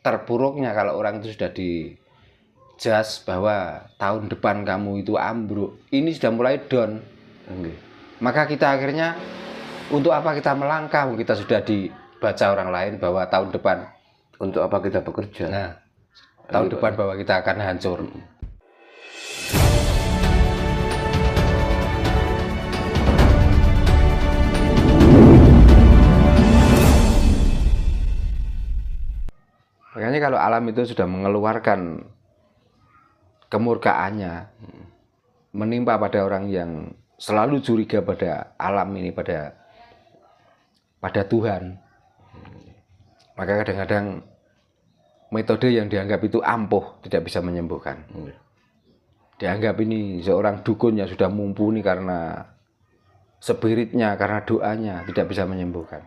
terpuruknya kalau orang itu sudah dijudge bahwa tahun depan kamu itu ambruk, ini sudah mulai down. Maka kita akhirnya untuk apa kita melangkah? Kita sudah dibaca orang lain bahwa tahun depan untuk apa kita bekerja. Nah, tahun depan bahwa kita akan hancur. Makanya kalau alam itu sudah mengeluarkan kemurkaannya menimpa pada orang yang selalu curiga pada alam ini, pada Tuhan, maka kadang-kadang metode yang dianggap itu ampuh tidak bisa menyembuhkan. Dianggap ini seorang dukun yang sudah mumpuni karena spiritnya, karena doanya tidak bisa menyembuhkan.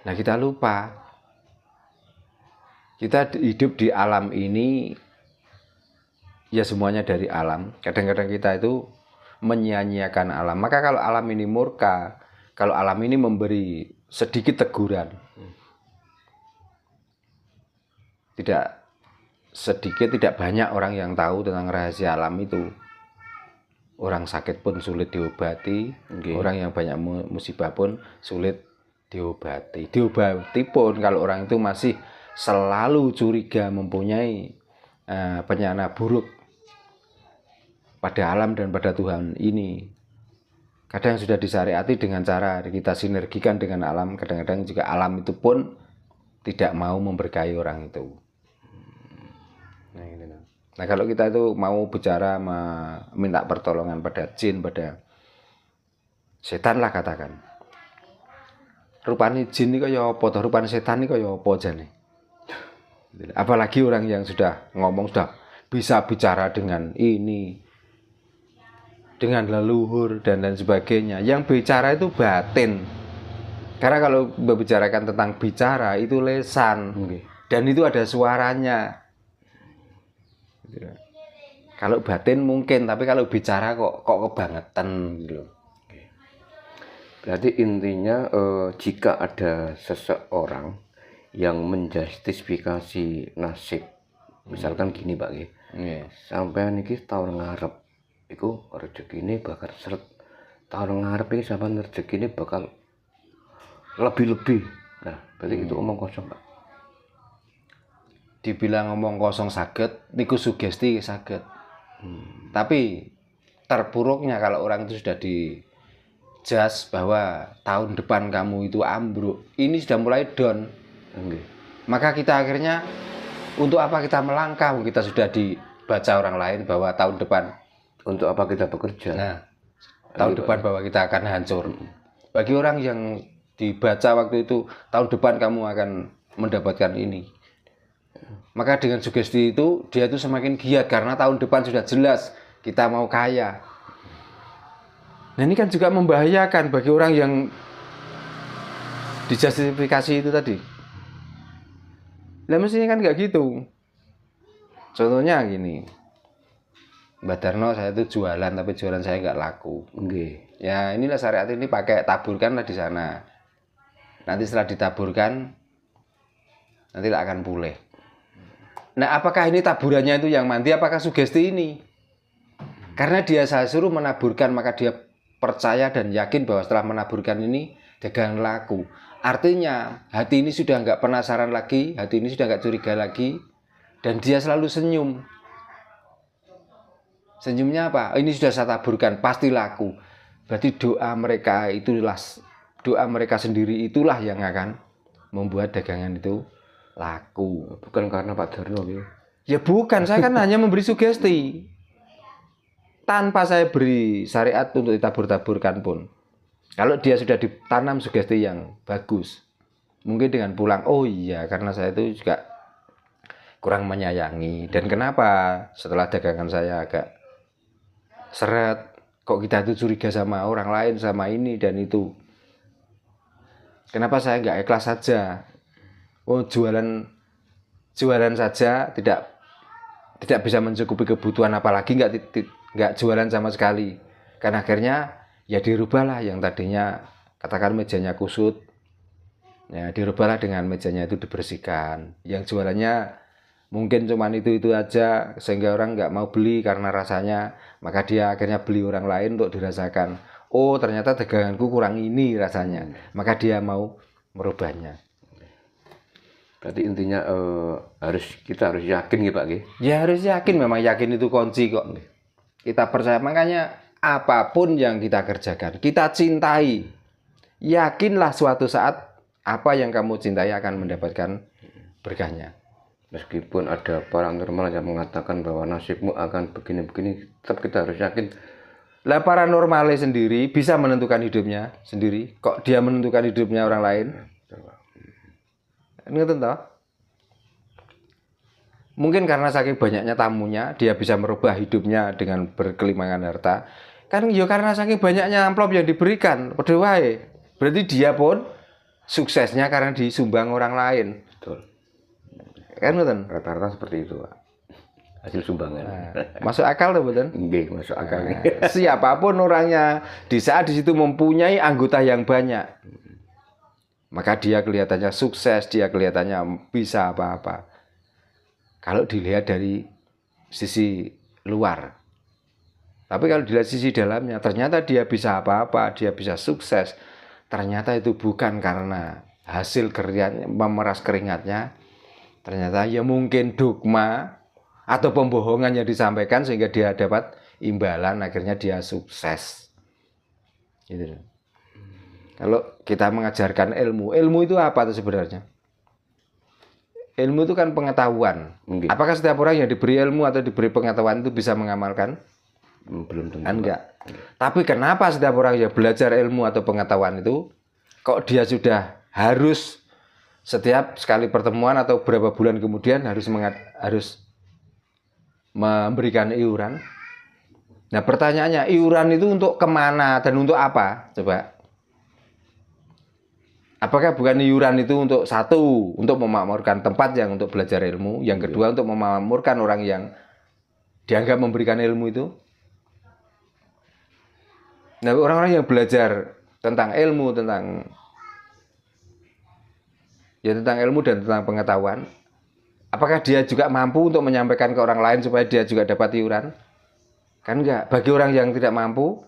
Nah, kita lupa kita hidup di alam ini, ya semuanya dari alam. Kadang-kadang kita itu menyia-nyiakan alam. Maka kalau alam ini murka, kalau alam ini memberi sedikit teguran, tidak sedikit, tidak banyak orang yang tahu tentang rahasia alam itu. Orang sakit pun sulit diobati, orang yang banyak musibah pun sulit diobati. Diobati pun kalau orang itu masih selalu curiga mempunyai penyana buruk pada alam dan pada Tuhan ini. Kadang sudah disyariati dengan cara kita sinergikan dengan alam, kadang-kadang juga alam itu pun tidak mau memberkahi orang itu. Nah, kalau kita itu mau bicara minta pertolongan pada jin, pada setan lah katakan. Rupanya jin ini kaya apa, rupanya setan ini kaya apa jane. Apalagi orang yang sudah ngomong, sudah bisa bicara dengan ini, dengan leluhur dan lain sebagainya. Yang bicara itu batin. Karena kalau membicarakan tentang bicara itu lesan, dan itu ada suaranya. Kalau batin mungkin, tapi kalau bicara kok kebangetan gitu. Berarti intinya jika ada seseorang yang menjustifikasi nasib, misalkan gini Pak, sampai niki tahun ngarep iku rezekine bakal seret, tahun ngarep iki sampean rezekine bakal lebih-lebih. Nah, berarti itu omong kosong Pak. Dibilang ngomong kosong saged, niku sugesti saged. Tapi terpuruknya kalau orang itu sudah dijudge bahwa tahun depan kamu itu ambruk, ini sudah mulai down. Maka kita akhirnya untuk apa kita melangkah? Kita sudah dibaca orang lain bahwa tahun depan untuk apa kita bekerja. Nah, tahun depan bahwa kita akan hancur. Bagi orang yang dibaca waktu itu tahun depan kamu akan mendapatkan ini, maka dengan sugesti itu dia itu semakin giat karena tahun depan sudah jelas kita mau kaya. Nah, ini kan juga membahayakan bagi orang yang dijustifikasi itu tadi. Lah mestinya kan nggak gitu. Contohnya gini, Mbak Darno, saya itu jualan tapi jualan saya nggak laku. Ya inilah syariat ini pakai taburkanlah di sana. Nanti setelah ditaburkan, nanti akan pulih. Nah, apakah ini taburannya itu yang mandi? Apakah sugesti ini? Karena dia saya suruh menaburkan, maka dia percaya dan yakin bahwa setelah menaburkan ini dagangan laku. Artinya hati ini sudah nggak penasaran lagi, hati ini sudah nggak curiga lagi, dan dia selalu senyum. Senyumnya apa? Ini sudah saya taburkan, pasti laku. Berarti doa mereka itulah, doa mereka sendiri itulah yang akan membuat dagangan itu laku. Bukan karena Pak Darno gitu. Ya bukan, saya kan hanya memberi sugesti. Tanpa saya beri syariat untuk ditabur-taburkan pun. Kalau dia sudah ditanam sugesti yang bagus, mungkin dengan pulang, oh iya karena saya itu juga kurang menyayangi. Dan kenapa setelah dagangan saya agak seret, kok kita itu curiga sama orang lain, sama ini dan itu. Kenapa saya nggak ikhlas saja? Oh jualan saja tidak bisa mencukupi kebutuhan, apalagi nggak jualan sama sekali. Karena akhirnya ya dirubahlah yang tadinya katakan mejanya kusut Ya, dirubahlah dengan mejanya itu dibersihkan. Yang jualannya mungkin cuman itu aja sehingga orang nggak mau beli karena rasanya, maka dia akhirnya beli orang lain untuk dirasakan. Oh, ternyata daganganku kurang ini rasanya. Maka dia mau merubahnya. Berarti intinya kita harus yakin gitu Pak. Ya harus yakin, memang yakin itu kunci kok. Kita percaya, makanya apapun yang kita kerjakan, kita cintai. Yakinlah suatu saat apa yang kamu cintai akan mendapatkan berkahnya. Meskipun ada paranormal yang mengatakan bahwa nasibmu akan begini-begini, tetap kita harus yakin. Lah paranormalnya sendiri bisa menentukan hidupnya sendiri. Kok dia menentukan hidupnya orang lain? Ngerti toh? Mungkin karena saking banyaknya tamunya, dia bisa merubah hidupnya dengan berkelimangan harta. Kan ya karena saking banyaknya amplop yang diberikan, padha wae. Berarti dia pun suksesnya karena disumbang orang lain. Betul. Kan betul? Rata-rata seperti itu Pak. Hasil sumbangan. Masuk akal tuh betul? Nggih, masuk akal. Siapapun orangnya, di saat di situ mempunyai anggota yang banyak, maka dia kelihatannya sukses, dia kelihatannya bisa apa-apa. Kalau dilihat dari sisi luar. Tapi kalau dilihat sisi dalamnya, ternyata dia bisa apa-apa, dia bisa sukses. Ternyata itu bukan karena hasil kerjanya, memeras keringatnya. Ternyata ya mungkin dogma atau pembohongan yang disampaikan sehingga dia dapat imbalan, akhirnya dia sukses. Gitu. Kalau kita mengajarkan ilmu itu apa itu sebenarnya? Ilmu itu kan pengetahuan. Mungkin. Apakah setiap orang yang diberi ilmu atau diberi pengetahuan itu bisa mengamalkan? Belum tentu. Enggak. Tapi kenapa setiap orang yang belajar ilmu atau pengetahuan itu kok dia sudah harus setiap sekali pertemuan atau beberapa bulan kemudian harus memberikan iuran? Nah pertanyaannya, iuran itu untuk kemana dan untuk apa? Coba. Apakah bukan iuran itu untuk satu, untuk memakmurkan tempat yang untuk belajar ilmu, yang kedua untuk memakmurkan orang yang dianggap memberikan ilmu itu? Nah, orang-orang yang belajar tentang ilmu, tentang ilmu dan tentang pengetahuan, apakah dia juga mampu untuk menyampaikan ke orang lain supaya dia juga dapat iuran? Kan enggak. Bagi orang yang tidak mampu,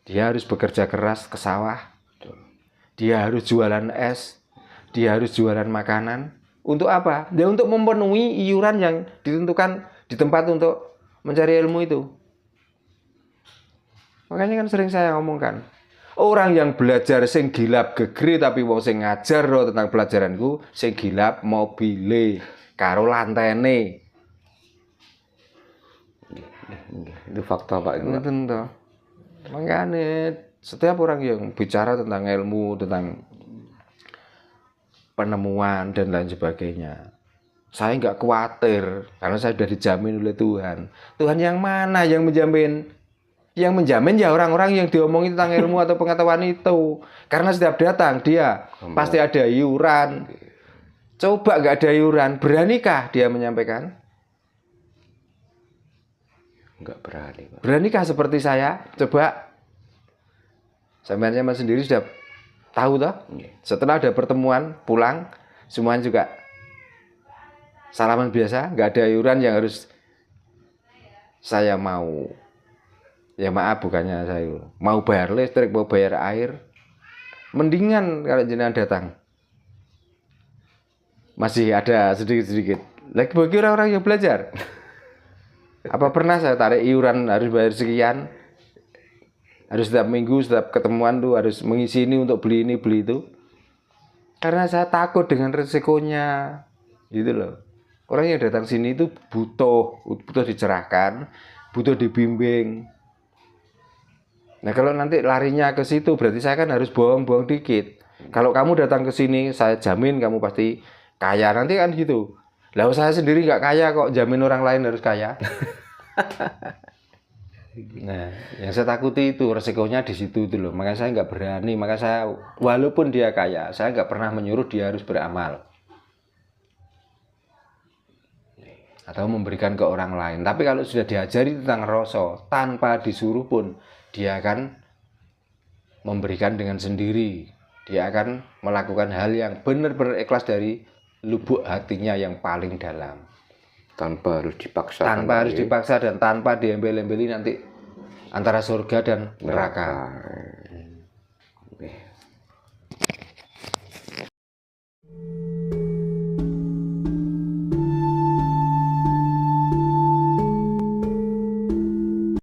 dia harus bekerja keras ke sawah, dia harus jualan es, dia harus jualan makanan. Untuk apa? Dia untuk memenuhi iuran yang ditentukan di tempat untuk mencari ilmu itu. Makanya kan sering saya ngomongkan, orang yang belajar sing gilap gegeri tapi wong sing ngajar loh tentang pelajaranku sing gilap mobile karo lantene. Itu fakta Pak. Tentu. Makanya setiap orang yang bicara tentang ilmu, tentang penemuan dan lain sebagainya, saya nggak khawatir karena saya sudah dijamin oleh Tuhan. Tuhan yang mana yang menjamin? Yang menjamin ya orang-orang yang diomongin tentang ilmu atau pengetahuan itu. Karena setiap datang dia pasti ada iuran. Coba nggak ada iuran, beranikah dia menyampaikan? Nggak berani Pak. Beranikah seperti saya? Coba. Sampai sendiri sudah tahu toh? Setelah ada pertemuan pulang, semuanya juga salaman biasa, nggak ada iuran yang harus saya mau. Ya maaf, bukannya saya mau bayar listrik, mau bayar air. Mendingan kalau jenengan datang. Masih ada sedikit-sedikit. Lagi bagi orang-orang yang belajar. Apa pernah saya tarik iuran harus bayar sekian? Harus setiap minggu, setiap ketemuan tuh harus mengisi ini untuk beli ini, beli itu. Karena saya takut dengan resikonya. Gitu loh. Orang yang datang sini itu butuh dicerahkan, butuh dibimbing. Nah kalau nanti larinya ke situ berarti saya kan harus bohong-bohong dikit. Kalau kamu datang ke sini saya jamin kamu pasti kaya, nanti kan gitu. Lah saya sendiri nggak kaya kok, jamin orang lain harus kaya. Nah yang saya takuti itu resikonya di situ itu loh. Makanya saya nggak berani, maka saya walaupun dia kaya, saya nggak pernah menyuruh dia harus beramal atau memberikan ke orang lain. Tapi kalau sudah diajari tentang rasa tanpa disuruh pun dia akan memberikan dengan sendiri. Dia akan melakukan hal yang benar-benar ikhlas dari lubuk hatinya yang paling dalam. Tanpa harus dipaksa. Tanpa harus dipaksa dan tanpa diembel-embeli nanti antara surga dan neraka.